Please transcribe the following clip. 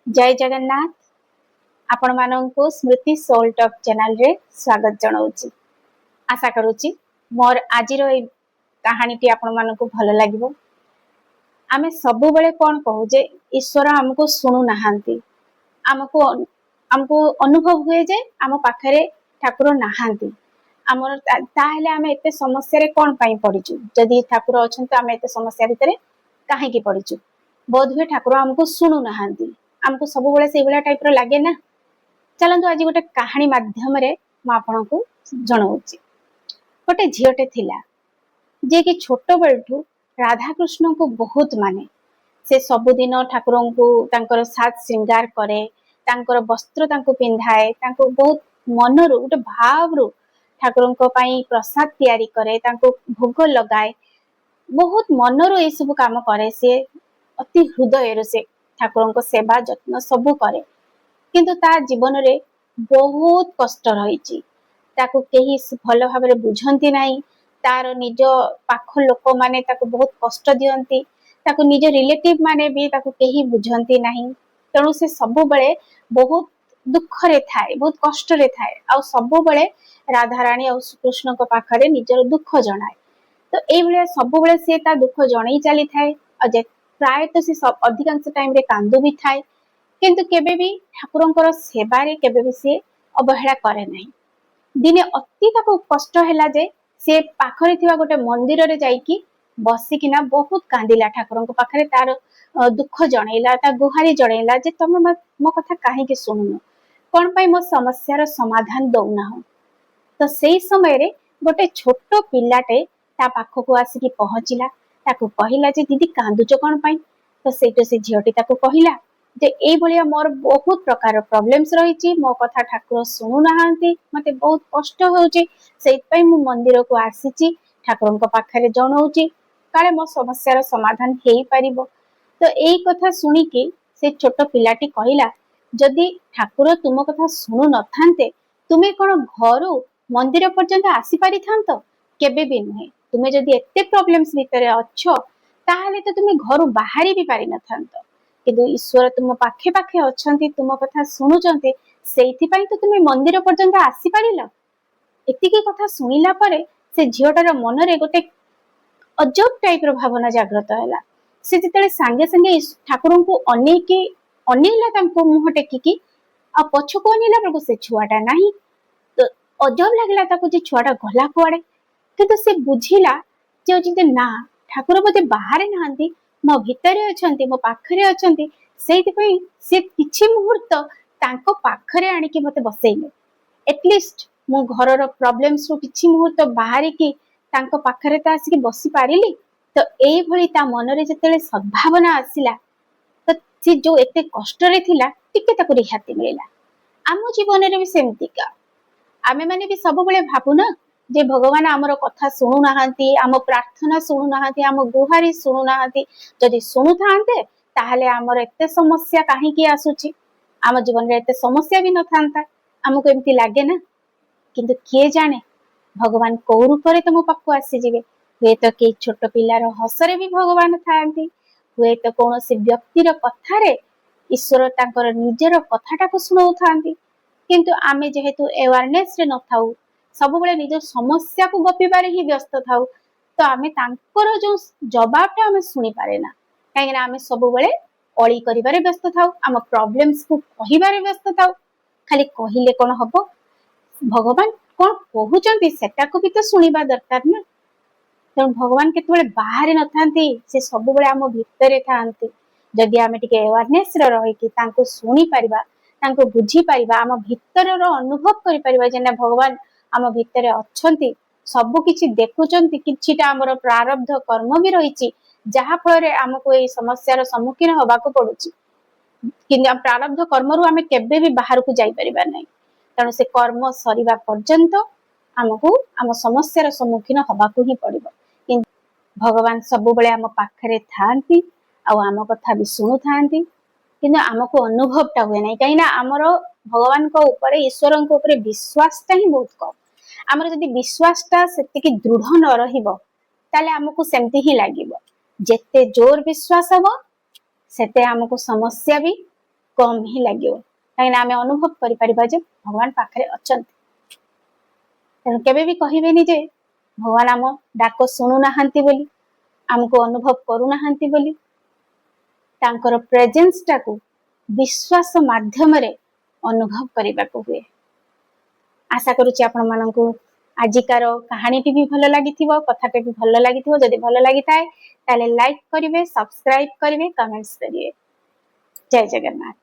जय जगन्नाथ। आपण मानंकु स्मृति soul talk channel रे स्वागत जनाऊची। आशा करूची मोर आजिर ए कहानी टी आपण मानंकु भलो लागिवो। आमे सबु बेले कोन कहू जे ईश्वर हमको सुनु नाहांती, हमको अनुभव हुए जे आम पाखरे ठाकुर नाहांती। आमर ताहेले आमे एते समस्या रे कोन पई पडिचु? जदी ठाकुर अछन त आमे एते समस्या भितरे काहे की पडिचु? बोध हुए ठाकुर हमको सुनु नाहांती। हमको सब बेले से भला टाइप रो लागे ना। चलंतु आज गोटे कहानी माध्यम रे म आपनकु जणाउची। गोटे झियोटे थिला जे कि छोट बेलठू राधा कृष्ण को बहुत माने। से सबुदिन ठाकुरन को तांकर साथ श्रृंगार करे, तांकर वस्त्र तांको पिंधाए, तांको बहुत मनरु गोटे भावरु ठाकुरन को पई प्रसाद तैयारी करे, तांको भोग लगाए, बहुत मनरु ए सब काम करे। से अति हृदय से ठाकुरन को सेवा जत्न सबु करे, किंतु ता जीवन रे बहुत कष्ट रही। ताको केही भल भाव रे बुझंती नाही। तार निज पाख लोक माने ताको बहुत कष्ट दियंती, ताको निज रिलेटिव माने भी ताको केही बुझंती नाही। तेणु से सबु बेले बहुत दुख रे थाए, बहुत कष्ट रे थाए। आ सबु बेले राधा रानी और कृष्ण को पाखरे निजर दुख जणाए। तो एई बेले सबु बेले से ता दुख जणई चली थाए। आ प्राय तो से सब अधिकांश टाइम रे कांदू भी थाए, किंतु केबे भी ठाकुरंकर सेवा रे केबे भी से अवहेला करे नाही। दिने अति ताको कष्ट हैला जे से पाखरे थिवा गोटे मंदिर रे जाईकी बसिकिना बहुत कांदिला। ठाकुरंक पाखरे तार दुख जणैला, ता गुहारी जणैला जे तमे मो कथा काहे के सुनुनो, कोन पई मो समस्या रो समाधान दउना हो। तो सेई समय रे गोटे छोटो पिल्लाटे ता पाखको आसीकी पहुंचिला। ताको कहिला जे दीदी कांदुच कोन पई? तो सेटो से झियोटी ताको कहिला जे ए भलिया मोर बहुत प्रकार प्रॉब्लम्स रही, मो कथा ठाकुर सुनु नाहांती, मते बहुत कष्ट होउची। सेइत पई मु मंदिर को आसीची, ठाकुरन को पाखरे जणाउची, काले मो समस्या समाधान हेई परिबो। तो एई कथा सुनी कि से छोटो पिलाटी कहिला, जदि ठाकुर तुम कथा सुनु नथांते तुमे कोन घरु मंदिर पर्यंत आसी पारि थांतो? केबे भी नुहे। तुमे जदि एते प्रॉब्लम्स भितरे अच्छो ताहाले तो तुमे घरु बाहरी भी पारि नथांतो, किंतु ईश्वर तुम पाखे पाखे अछंती, तुम कथा सुनुचंती, सेइथि पई तो तुमे मंदिर पर्यंत आसी पारिलो। एतिकी कथा सुनिला परे से झियोटार मन रे गोटे अजब टाइप रो भावना जागृत हैला। से जेतेले संगे संगे ठाकुरन को अनेला तांको मुह टेकिकी आ पछको अनेला बेलको से छुआटा नाही। तो अजब लागला ताको जे छुआटा गला कुआडे, किंतु से बुझिला जे ना ठाकुर बोधे बाहर नाहांती, मो भितरे अछंती, मो पाखरे अछंती। सेइथि पई से किछि मुहूर्त तांको पाखरे आनिकी मते बसैले। एटलिस्ट मो घरर प्रॉब्लम्स रो किछि मुहूर्त बाहरी की तांको पाखरे ता आसी बसी पारिली। तो एई भली ता मनरे जेतेले सद्भावना आसिला, तो से जो एते कष्ट रे थिला टिके ताको रिहाती मिलिला। आम जीवन रे भी सेमतिका आमे माने भी सब बेले भाबु ना जे भगवान आमर कथा सुनु नाहांती, आम प्रार्थना सुनु नाहांती, आम गुहारी सुनु नाहांती। जदि सुनु थांते ताहले आमर एते समस्या काहे की आसुची, आम जीवन रे एते समस्या भी न थांता। हमको एमती लागे ना, किंतु किए जाने भगवान को रूप रे तुम पाखु आसी जिवे। हुए तो के छोट पिलार हसरे भी भगवान थांती, हुए तो कौनसी व्यक्तिर कथारे ईश्वर तांकर निजर कथाटा को सुनाउ थांती। किंतु आमे जेहेतु अवेयरनेस रे न थाउ, सब बेले निज समस्या को गपिबारे ही व्यस्त थाउ, तो आमे तांकर जो जवाबटा आमे सुनी पारे ना। काहे ना आमे सब बेले अळी करिबारे व्यस्त थाउ, आम प्रॉब्लम्स को कहिबारे व्यस्त थाउ। खाली कहिले कोन हबो, भगवान कोन कहउचंती सेटा को भी तो सुनिबा दरकार ना। तो भगवान केतबेले बाहर न थांती, से सब बेले आम भितरे थांती। जदि आमे टिके अवेयरनेस रे रही कि तांको सुनी परिबा, तांको बुझी परिबा, आम भितर रो अनुभव करि परिबा जे ना भगवान आम भितरे अछंती, सब किछि देखुचंती। किछिटा हमर प्रारब्ध कर्म भी रहिछि जहा फल रे हमको ए समस्या रो सम्मुखीन होबा को पडुछि, किंतु प्रारब्ध कर्मरु आमे केबे भी बाहर को जाई परिबा नै। तेणु से कर्म सरीबा पर्यंत हमको आम समस्या सम्मुखीन होबा को ही पड़िबो। भगवान सब बेले आम पाखरे थांती, आम कथा भी सुनु थांती, किंतु आमको अनुभवटा हुए ना। कहीं आमर भगवान को ऊपर, ईश्वर को ऊपर विश्वासटा ही बहुत कम। आमर जदि विश्वासटा सेतिकी दृढ़ न रहिबो ताले हमको सेमती ही लागिबो। जेते जोर विश्वास हबो सेते हमको समस्या भी कम ही लगे कहीं आम अनुभव कर भगवान पाखे अच्छा तेणु केबे भी कहबेनि जे भगवान आम डाक शुणु नाहांती बोली आमको अनुभव करू नाहांती बोली तांकर प्रेजेंस टाकू विश्वास माध्यम रे अनुभव करने को हुए। आशा करुच्ची आपण मानकू आजिकार कहानीटी भी भल लगी कथाटे भी भल लगी जदि भल लगी थाए ताले लाइक करिवे सब्सक्राइब करिवे कमेंट्स करिवे। जय जगन्नाथ।